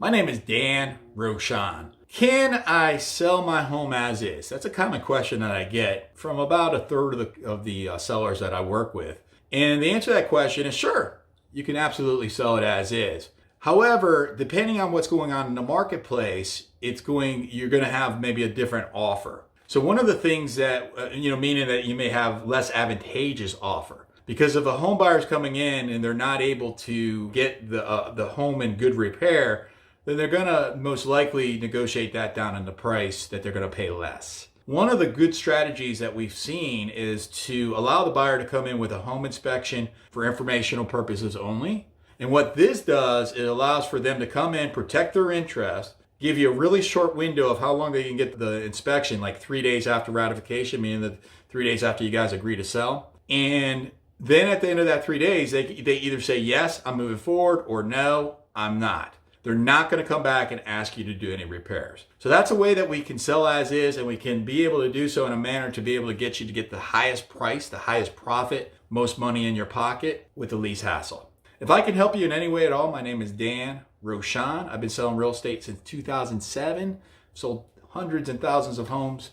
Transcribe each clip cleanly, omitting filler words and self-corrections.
My name is Dan Roshan. Can I sell my home as is? That's a common question that I get from about a third of the sellers that I work with. And the answer to that question is sure, you can absolutely sell it as is. However, depending on what's going on in the marketplace, you're going to have maybe a different offer. So one of the things that, meaning that you may have less advantageous offer. Because if a home buyer is coming in and they're not able to get the home in good repair, then they're going to most likely negotiate that down in the price that they're going to pay less. One of the good strategies that we've seen is to allow the buyer to come in with a home inspection for informational purposes only. And what this does, it allows for them to come in, protect their interest, give you a really short window of how long they can get the inspection, like 3 days after ratification, meaning that 3 days after you guys agree to sell. And then at the end of that 3 days, they either say, yes, I'm moving forward, or no, I'm not. They're not going to come back and ask you to do any repairs. So that's a way that we can sell as is, and we can be able to do so in a manner to be able to get you to get the highest price, the highest profit, most money in your pocket with the least hassle. If I can help you in any way at all, my name is Dan Roshan. I've been selling real estate since 2007, sold hundreds and thousands of homes,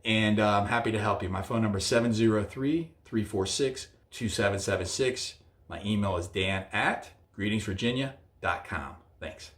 and I'm happy to help you. My phone number is 703-346-2776. My email is dan@greetingsvirginia.com. Thanks.